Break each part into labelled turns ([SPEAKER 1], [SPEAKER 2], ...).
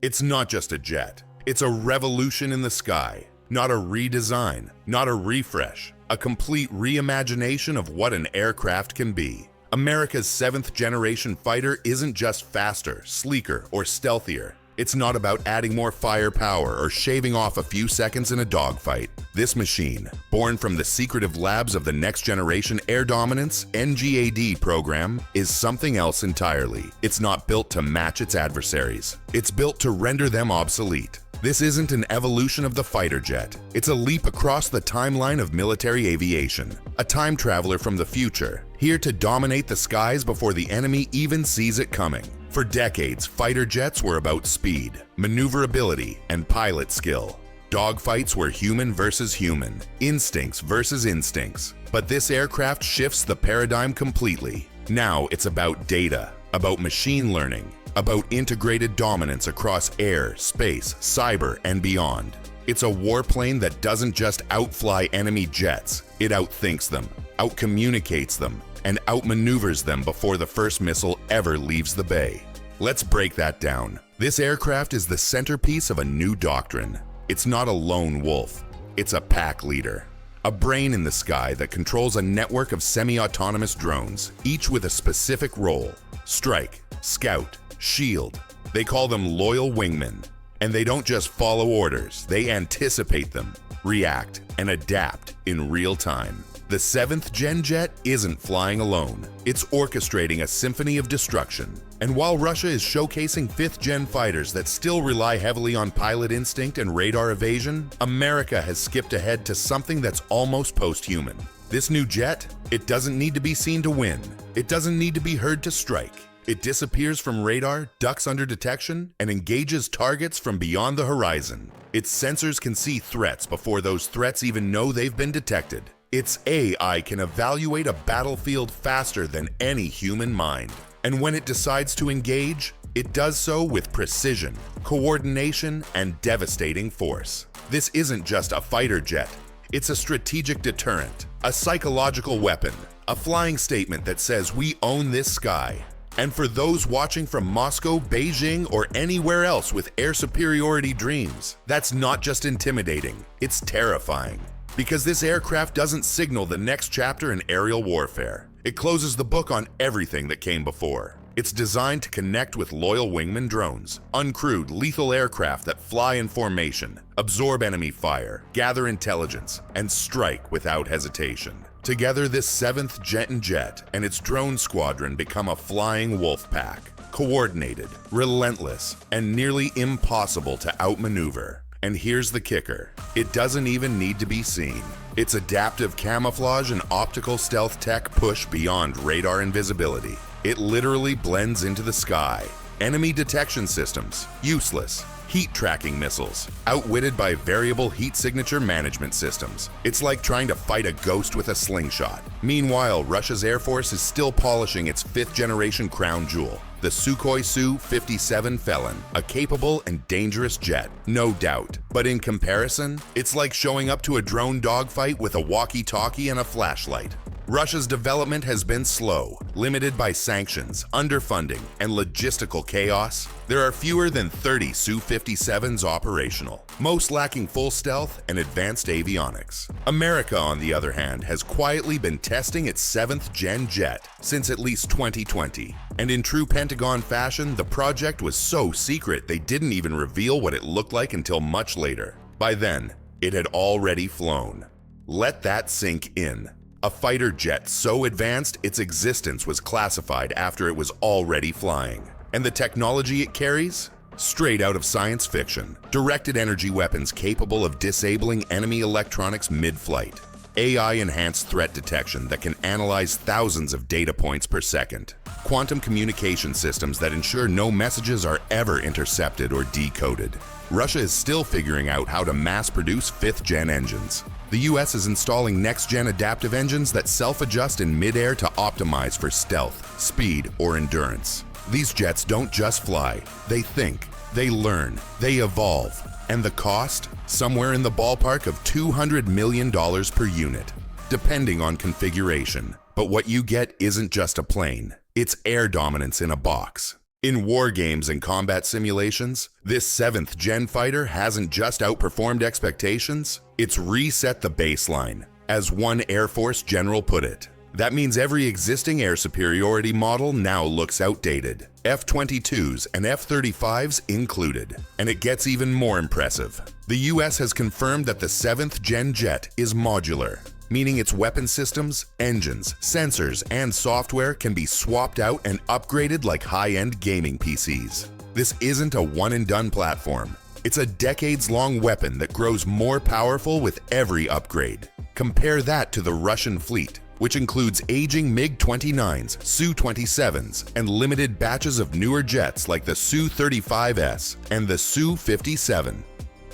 [SPEAKER 1] It's not just a jet. It's a revolution in the sky. Not a redesign, not a refresh, a complete reimagination of what an aircraft can be. America's 7th generation fighter isn't just faster, sleeker, or stealthier. It's not about adding more firepower or shaving off a few seconds in a dogfight. This machine, born from the secretive labs of the Next Generation Air Dominance (NGAD) program, is something else entirely. It's not built to match its adversaries. It's built to render them obsolete. This isn't an evolution of the fighter jet. It's a leap across the timeline of military aviation. A time traveler from the future, here to dominate the skies before the enemy even sees it coming. For decades, fighter jets were about speed, maneuverability, and pilot skill. Dogfights were human versus human, instincts versus instincts. But this aircraft shifts the paradigm completely. Now it's about data, about machine learning, about integrated dominance across air, space, cyber, and beyond. It's a warplane that doesn't just outfly enemy jets, it outthinks them, outcommunicates them, and outmaneuvers them before the first missile ever leaves the bay. Let's break that down. This aircraft is the centerpiece of a new doctrine. It's not a lone wolf, it's a pack leader. A brain in the sky that controls a network of semi-autonomous drones, each with a specific role: strike, scout, shield. They call them loyal wingmen. And they don't just follow orders, they anticipate them, react, and adapt in real time. The 7th Gen jet isn't flying alone. It's orchestrating a symphony of destruction. And while Russia is showcasing 5th Gen fighters that still rely heavily on pilot instinct and radar evasion, America has skipped ahead to something that's almost post-human. This new jet, it doesn't need to be seen to win. It doesn't need to be heard to strike. It disappears from radar, ducks under detection, and engages targets from beyond the horizon. Its sensors can see threats before those threats even know they've been detected. Its AI can evaluate a battlefield faster than any human mind. And when it decides to engage, it does so with precision, coordination, and devastating force. This isn't just a fighter jet. It's a strategic deterrent, a psychological weapon, a flying statement that says we own this sky. And for those watching from Moscow, Beijing, or anywhere else with air superiority dreams, that's not just intimidating, it's terrifying. Because this aircraft doesn't signal the next chapter in aerial warfare. It closes the book on everything that came before. It's designed to connect with loyal wingman drones, uncrewed, lethal aircraft that fly in formation, absorb enemy fire, gather intelligence, and strike without hesitation. Together, this 7th Gen jet and its drone squadron become a flying wolf pack, coordinated, relentless, and nearly impossible to outmaneuver. And here's the kicker: it doesn't even need to be seen. Its adaptive camouflage and optical stealth tech push beyond radar invisibility. It literally blends into the sky. Enemy detection systems, useless. Heat tracking missiles, outwitted by variable heat signature management systems. It's like trying to fight a ghost with a slingshot. Meanwhile, Russia's Air Force is still polishing its 5th generation crown jewel, the Sukhoi Su-57 Felon, a capable and dangerous jet, no doubt. But in comparison, it's like showing up to a drone dogfight with a walkie-talkie and a flashlight. Russia's development has been slow, limited by sanctions, underfunding, and logistical chaos. There are fewer than 30 Su-57s operational, most lacking full stealth and advanced avionics. America, on the other hand, has quietly been testing its 7th Gen jet since at least 2020. And in true Pentagon fashion, the project was so secret they didn't even reveal what it looked like until much later. By then, it had already flown. Let that sink in. A fighter jet so advanced its existence was classified after it was already flying. And the technology it carries? Straight out of science fiction. Directed energy weapons capable of disabling enemy electronics mid-flight. AI-enhanced threat detection that can analyze thousands of data points per second. Quantum communication systems that ensure no messages are ever intercepted or decoded. Russia is still figuring out how to mass-produce 5th Gen engines. The US is installing next-gen adaptive engines that self-adjust in mid-air to optimize for stealth, speed, or endurance. These jets don't just fly, they think, they learn, they evolve. And the cost? Somewhere in the ballpark of $200 million per unit, depending on configuration. But what you get isn't just a plane, it's air dominance in a box. In war games and combat simulations, this 7th-gen fighter hasn't just outperformed expectations, it's reset the baseline. As one Air Force general put it, that means every existing air superiority model now looks outdated, F-22s and F-35s included. And it gets even more impressive. The US has confirmed that the 7th-gen jet is modular, meaning its weapon systems, engines, sensors, and software can be swapped out and upgraded like high-end gaming PCs. This isn't a one-and-done platform. It's a decades-long weapon that grows more powerful with every upgrade. Compare that to the Russian fleet, which includes aging MiG-29s, Su-27s, and limited batches of newer jets like the Su-35S and the Su-57.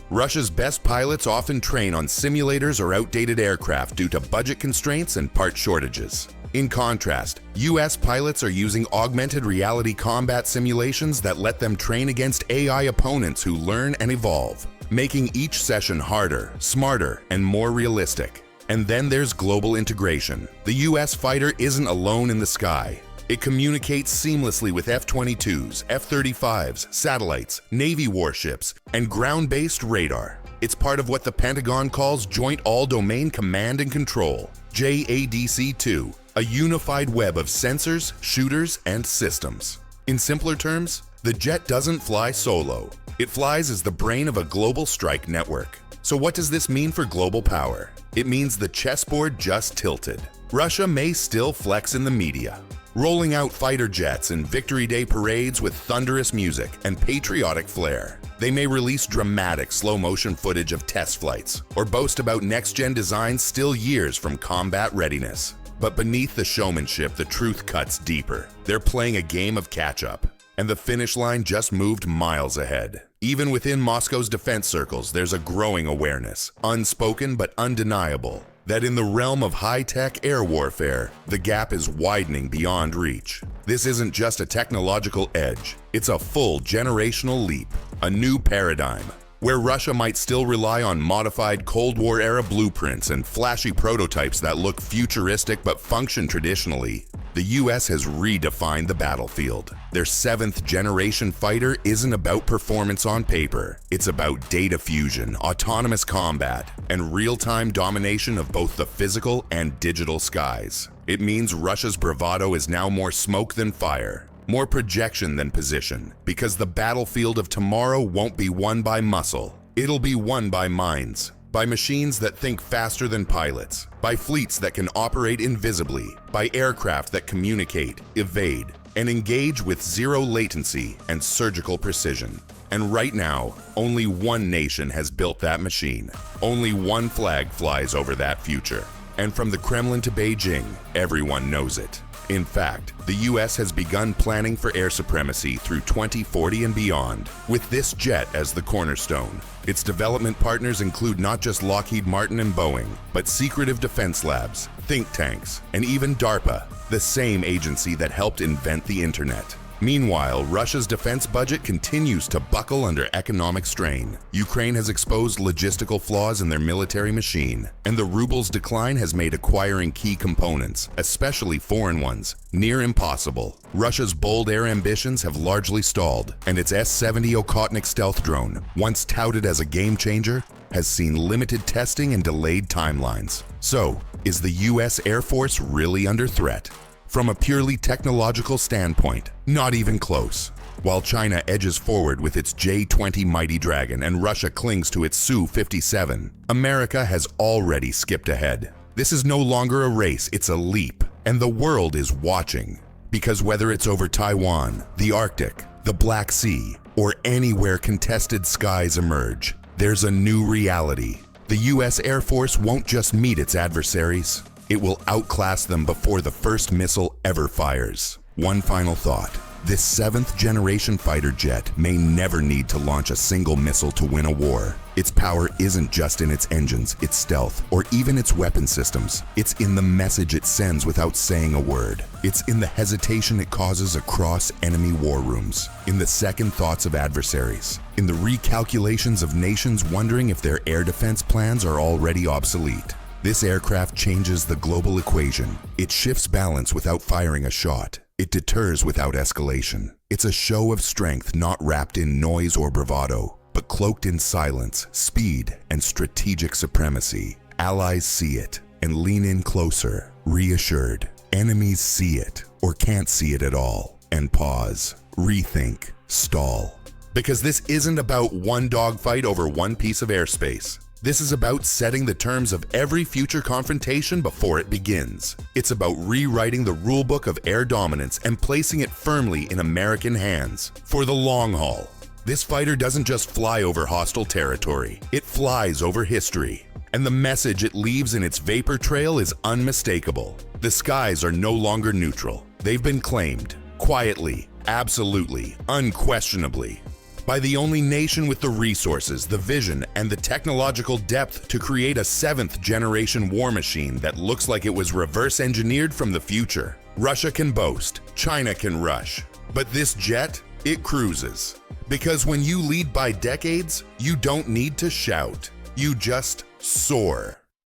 [SPEAKER 1] Russia's best pilots often train on simulators or outdated aircraft due to budget constraints and part shortages. In contrast, US pilots are using augmented reality combat simulations that let them train against AI opponents who learn and evolve, making each session harder, smarter, and more realistic. And then there's global integration. The US fighter isn't alone in the sky. It communicates seamlessly with F-22s, F-35s, satellites, Navy warships, and ground-based radar. It's part of what the Pentagon calls Joint All-Domain Command and Control, JADC2, a unified web of sensors, shooters, and systems. In simpler terms, the jet doesn't fly solo. It flies as the brain of a global strike network. So what does this mean for global power? It means the chessboard just tilted. Russia may still flex in the media, rolling out fighter jets and Victory Day parades with thunderous music and patriotic flair. They may release dramatic slow-motion footage of test flights or boast about next-gen designs still years from combat readiness. But beneath the showmanship, the truth cuts deeper. They're playing a game of catch-up, and the finish line just moved miles ahead. Even within Moscow's defense circles, there's a growing awareness, unspoken but undeniable, that in the realm of high-tech air warfare, the gap is widening beyond reach. This isn't just a technological edge, it's a full generational leap, a new paradigm. Where Russia might still rely on modified Cold War-era blueprints and flashy prototypes that look futuristic but function traditionally, the US has redefined the battlefield. Their 7th-generation fighter isn't about performance on paper. It's about data fusion, autonomous combat, and real-time domination of both the physical and digital skies. It means Russia's bravado is now more smoke than fire, more projection than position, because the battlefield of tomorrow won't be won by muscle. It'll be won by minds, by machines that think faster than pilots, by fleets that can operate invisibly, by aircraft that communicate, evade, and engage with zero latency and surgical precision. And right now, only one nation has built that machine. Only one flag flies over that future. And from the Kremlin to Beijing, everyone knows it. In fact, the US has begun planning for air supremacy through 2040 and beyond, with this jet as the cornerstone. Its development partners include not just Lockheed Martin and Boeing, but secretive defense labs, think tanks, and even DARPA, the same agency that helped invent the internet. Meanwhile, Russia's defense budget continues to buckle under economic strain. Ukraine has exposed logistical flaws in their military machine, and the ruble's decline has made acquiring key components, especially foreign ones, near impossible. Russia's bold air ambitions have largely stalled, and its S-70 Okhotnik stealth drone, once touted as a game-changer, has seen limited testing and delayed timelines. So, is the US Air Force really under threat? From a purely technological standpoint, not even close. While China edges forward with its J-20 Mighty Dragon and Russia clings to its Su-57, America has already skipped ahead. This is no longer a race, it's a leap, and the world is watching. Because whether it's over Taiwan, the Arctic, the Black Sea, or anywhere contested skies emerge, there's a new reality. The US Air Force won't just meet its adversaries. It will outclass them before the first missile ever fires. One final thought. This 7th-generation fighter jet may never need to launch a single missile to win a war. Its power isn't just in its engines, its stealth, or even its weapon systems. It's in the message it sends without saying a word. It's in the hesitation it causes across enemy war rooms, in the second thoughts of adversaries, in the recalculations of nations wondering if their air defense plans are already obsolete. This aircraft changes the global equation. It shifts balance without firing a shot. It deters without escalation. It's a show of strength not wrapped in noise or bravado, but cloaked in silence, speed, and strategic supremacy. Allies see it and lean in closer, reassured. Enemies see it or can't see it at all and pause, rethink, stall. Because this isn't about one dogfight over one piece of airspace. This is about setting the terms of every future confrontation before it begins. It's about rewriting the rulebook of air dominance and placing it firmly in American hands for the long haul. This fighter doesn't just fly over hostile territory, it flies over history. And the message it leaves in its vapor trail is unmistakable. The skies are no longer neutral. They've been claimed, quietly, absolutely, unquestionably, by the only nation with the resources, the vision, and the technological depth to create a seventh-generation war machine that looks like it was reverse-engineered from the future. Russia can boast, China can rush, but this jet, it cruises. Because when you lead by decades, you don't need to shout, you just soar.